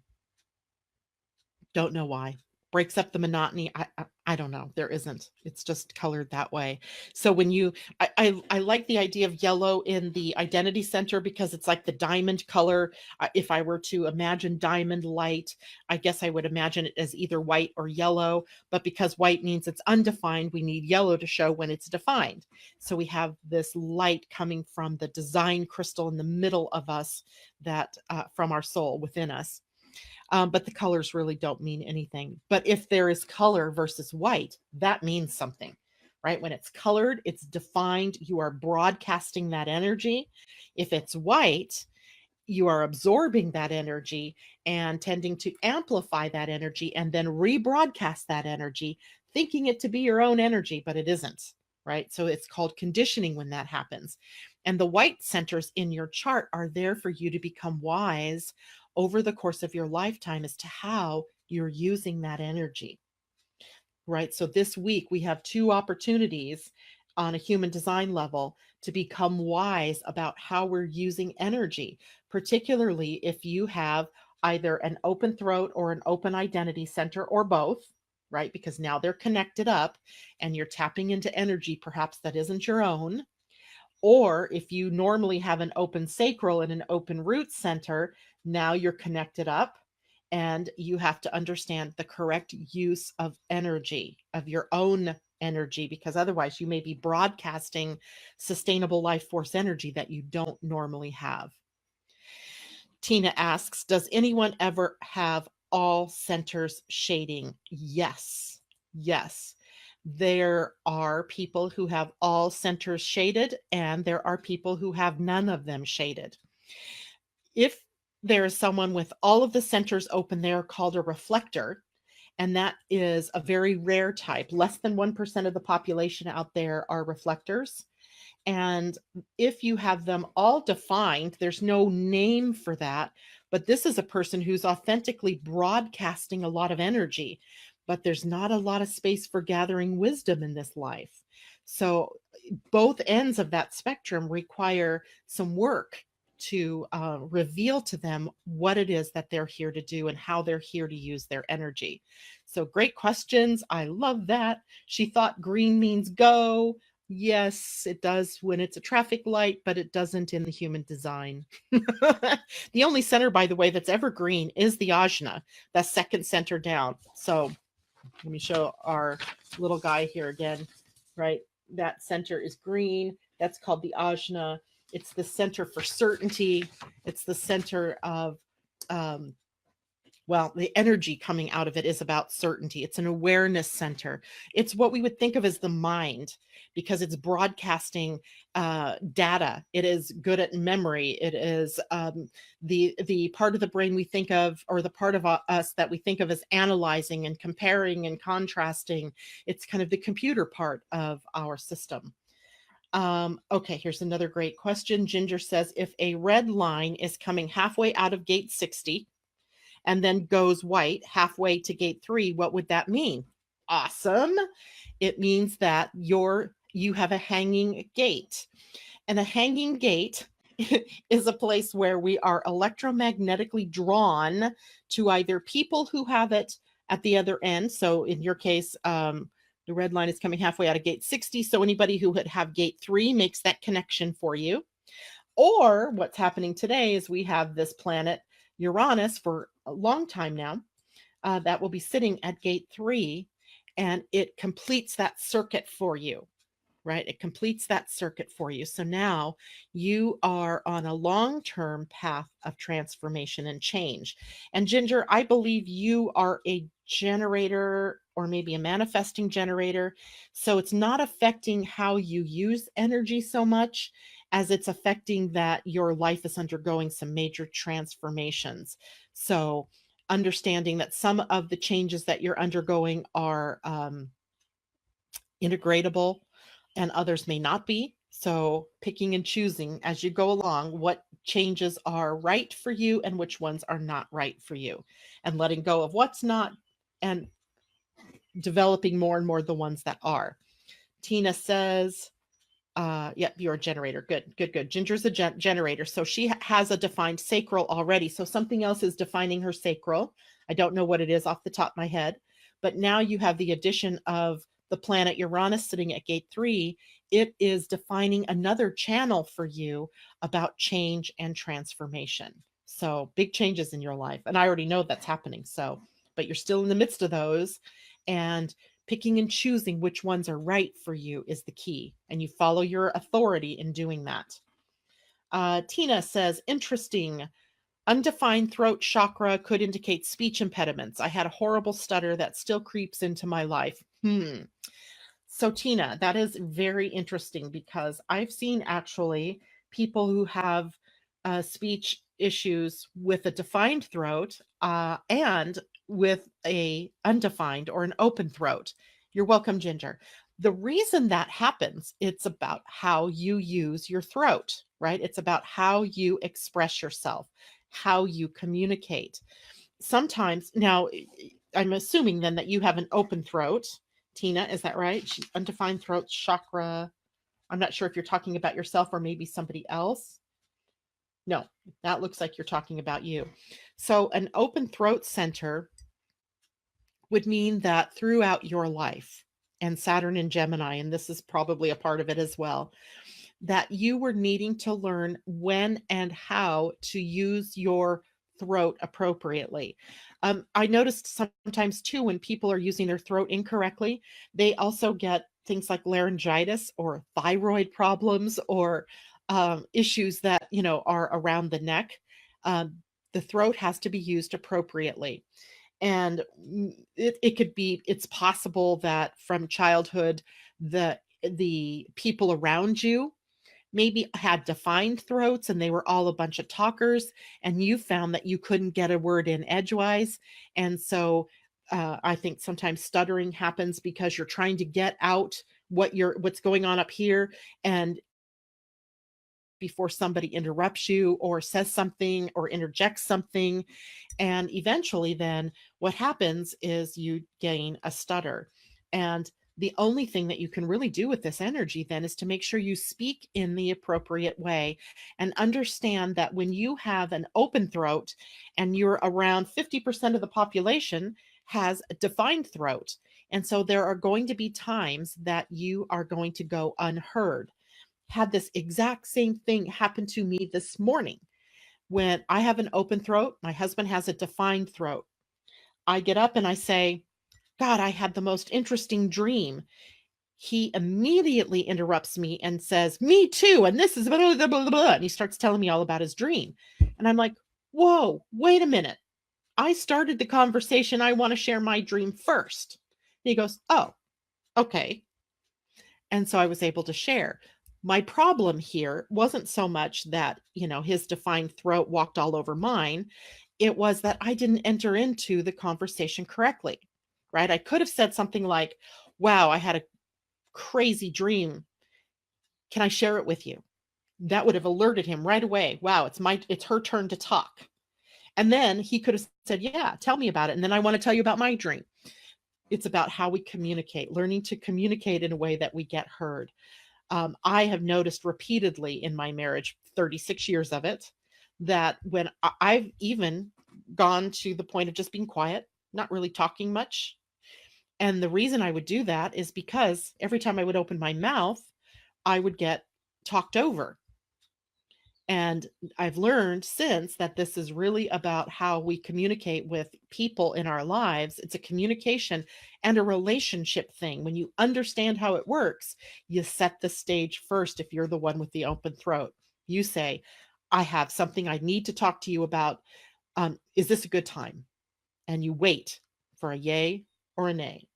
know why. Breaks up the monotony. I don't know. There isn't. It's just colored that way. So when I like the idea of yellow in the identity center because it's like the diamond color. If I were to imagine diamond light, I guess I would imagine it as either white or yellow. But because white means it's undefined, we need yellow to show when it's defined. So we have this light coming from the design crystal in the middle of us, that from our soul within us. But the colors really don't mean anything. But if there is color versus white, that means something, right? When it's colored, it's defined. You are broadcasting that energy. If it's white, you are absorbing that energy and tending to amplify that energy and then rebroadcast that energy, thinking it to be your own energy, but it isn't, right? So it's called conditioning when that happens. And the white centers in your chart are there for you to become wise over the course of your lifetime as to how you're using that energy, right? So this week we have 2 opportunities on a human design level to become wise about how we're using energy, particularly if you have either an open throat or an open identity center or both, right? Because now they're connected up and you're tapping into energy perhaps that isn't your own. Or if you normally have an open sacral and an open root center, now you're connected up and you have to understand the correct use of energy, of your own energy, because otherwise you may be broadcasting sustainable life force energy that you don't normally have. Tina asks, does anyone ever have all centers shading? Yes. Yes. There are people who have all centers shaded, and there are people who have none of them shaded. If there is someone with all of the centers open, they're called a reflector, and that is a very rare type. Less than 1% of the population out there are reflectors. And if you have them all defined, there's no name for that. But this is a person who's authentically broadcasting a lot of energy, but there's not a lot of space for gathering wisdom in this life. So both ends of that spectrum require some work to reveal to them what it is that they're here to do and how they're here to use their energy. So, great questions. I love that. She thought green means go. Yes, it does when it's a traffic light, but it doesn't in the human design. The only center, by the way, that's ever green is the ajna, the second center down. So, let me show our little guy here again, right? That center is green. That's called the ajna. It's the center for certainty. It's the center of, um, well, the energy coming out of it is about certainty. It's an awareness center. It's what we would think of as the mind because it's broadcasting data. It is good at memory. It is the part of the brain we think of, or the part of us that we think of as analyzing and comparing and contrasting. It's kind of the computer part of our system. Okay, here's another great question. Ginger says, if a red line is coming halfway out of gate 60, and then goes white halfway to gate 3, what would that mean? Awesome. It means that you have a hanging gate. And a hanging gate is a place where we are electromagnetically drawn to either people who have it at the other end. So in your case, the red line is coming halfway out of gate 60. So anybody who would have gate 3 makes that connection for you. Or what's happening today is we have this planet Uranus for a long time now that will be sitting at gate 3, and it completes that circuit for you, right? It completes that circuit for you. So now you are on a long-term path of transformation and change. And Ginger, I believe you are a generator or maybe a manifesting generator. So it's not affecting how you use energy so much as it's affecting that your life is undergoing some major transformations. So understanding that some of the changes that you're undergoing are integratable and others may not be. So picking and choosing as you go along what changes are right for you and which ones are not right for you, and letting go of what's not and developing more and more the ones that are. Tina says, yep, you're a generator. Good, good, good. Ginger's a generator. So she has a defined sacral already. So something else is defining her sacral. I don't know what it is off the top of my head, but now you have the addition of the planet Uranus sitting at gate 3. It is defining another channel for you about change and transformation. So big changes in your life. And I already know that's happening. So, but you're still in the midst of those. And picking and choosing which ones are right for you is the key. And you follow your authority in doing that. Tina says, interesting. Undefined throat chakra could indicate speech impediments. I had a horrible stutter that still creeps into my life. So Tina, that is very interesting because I've seen actually people who have speech issues with a defined throat and with a undefined or an open throat. You're welcome, Ginger. The reason that happens, it's about how you use your throat, right? It's about how you express yourself, how you communicate. Sometimes, now, I'm assuming then that you have an open throat. Tina, is that right? Undefined throat chakra. I'm not sure if you're talking about yourself or maybe somebody else. No, that looks like you're talking about you. So an open throat center would mean that throughout your life, and Saturn and Gemini, and this is probably a part of it as well, that you were needing to learn when and how to use your throat appropriately. I noticed sometimes too, when people are using their throat incorrectly, they also get things like laryngitis or thyroid problems or issues that, are around the neck. The throat has to be used appropriately. And it could be, it's possible that from childhood, the people around you maybe had defined throats and they were all a bunch of talkers, and you found that you couldn't get a word in edgewise. And so I think sometimes stuttering happens because you're trying to get out what's going on up here, and before somebody interrupts you or says something or interjects something. And eventually, then what happens is you gain a stutter. And the only thing that you can really do with this energy then is to make sure you speak in the appropriate way and understand that when you have an open throat and you're around 50% of the population has a defined throat. And so there are going to be times that you are going to go unheard. Had this exact same thing happen to me this morning. When I have an open throat, my husband has a defined throat. I get up and I say, God, I had the most interesting dream. He immediately interrupts me and says, Me too. And this is blah, blah, blah, blah, blah. And he starts telling me all about his dream. And I'm like, Whoa, wait a minute. I started the conversation. I want to share my dream first. And he goes, Oh, okay. And so I was able to share. My problem here wasn't so much that, his defined throat walked all over mine. It was that I didn't enter into the conversation correctly, right? I could have said something like, Wow, I had a crazy dream. Can I share it with you? That would have alerted him right away. Wow, it's her turn to talk. And then he could have said, Yeah, tell me about it. And then I want to tell you about my dream. It's about how we communicate, learning to communicate in a way that we get heard. I have noticed repeatedly in my marriage, 36 years of it, that when I've even gone to the point of just being quiet, not really talking much. And the reason I would do that is because every time I would open my mouth, I would get talked over. And I've learned since that this is really about how we communicate with people in our lives. It's a communication and a relationship thing. When you understand how it works, you set the stage first. If you're the one with the open throat, you say, I have something I need to talk to you about. Is this a good time? And you wait for a yay or a nay.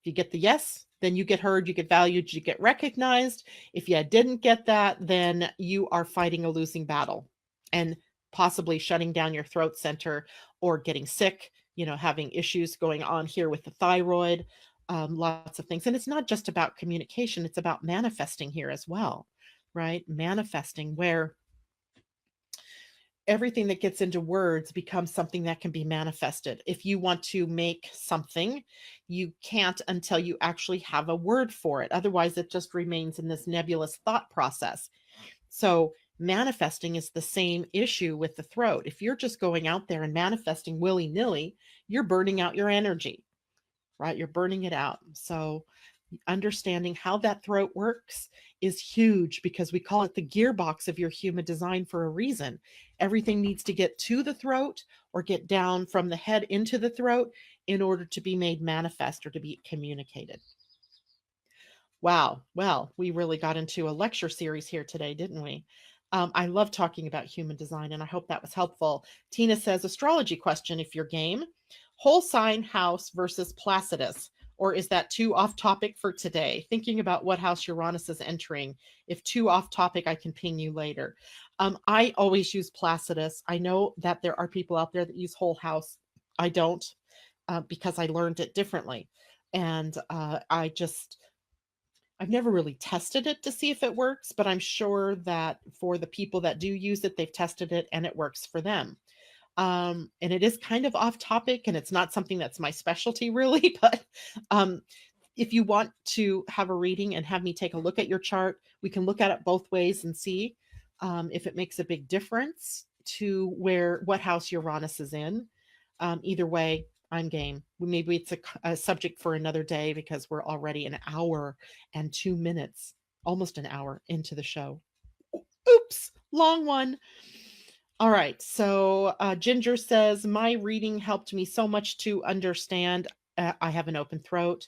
If you get the yes, then you get heard, you get valued, you get recognized. If you didn't get that, then you are fighting a losing battle and possibly shutting down your throat center or getting sick, having issues going on here with the thyroid, lots of things. And it's not just about communication, it's about manifesting here as well, right? Manifesting where everything that gets into words becomes something that can be manifested. If you want to make something, you can't until you actually have a word for it. Otherwise, it just remains in this nebulous thought process. So, manifesting is the same issue with the throat. If you're just going out there and manifesting willy nilly, you're burning out your energy, right? You're burning it out. So, understanding how that throat works is huge because we call it the gearbox of your human design for a reason. Everything needs to get to the throat or get down from the head into the throat in order to be made manifest or to be communicated. Wow. Well, we really got into a lecture series here today, didn't we? I love talking about human design, and I hope that was helpful. Tina says, astrology question if you're game. Whole sign house versus Placidus. Or is that too off topic for today? Thinking about what house Uranus is entering. If too off topic, I can ping you later. I always use Placidus. I know that there are people out there that use whole house. I don't because I learned it differently. And I've never really tested it to see if it works, but I'm sure that for the people that do use it, they've tested it and it works for them. And it is kind of off topic and it's not something that's my specialty really, but if you want to have a reading and have me take a look at your chart, we can look at it both ways and see if it makes a big difference to what house Uranus is in. Either way, I'm game. Maybe it's a subject for another day because we're already an hour and 2 minutes, almost an hour into the show. Oops, long one. All right. So Ginger says, my reading helped me so much to understand I have an open throat.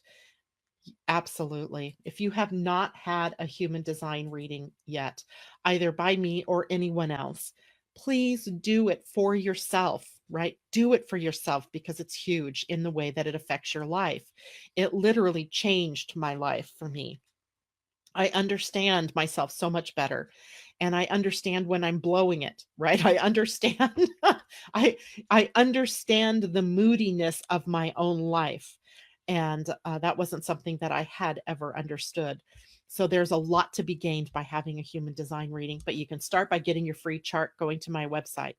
Absolutely. If you have not had a human design reading yet, either by me or anyone else, please do it for yourself, right? Do it for yourself because it's huge in the way that it affects your life. It literally changed my life for me. I understand myself so much better. And I understand when I'm blowing it, right? I understand I understand the moodiness of my own life. And that wasn't something that I had ever understood. So there's a lot to be gained by having a human design reading, but you can start by getting your free chart going to my website.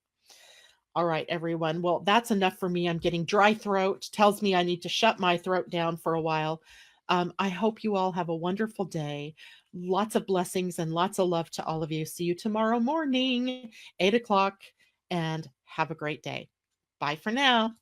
All right, everyone. Well, that's enough for me. I'm getting dry throat, tells me I need to shut my throat down for a while. I hope you all have a wonderful day. Lots of blessings and lots of love to all of you. See you tomorrow morning, 8 o'clock, and have a great day. Bye for now.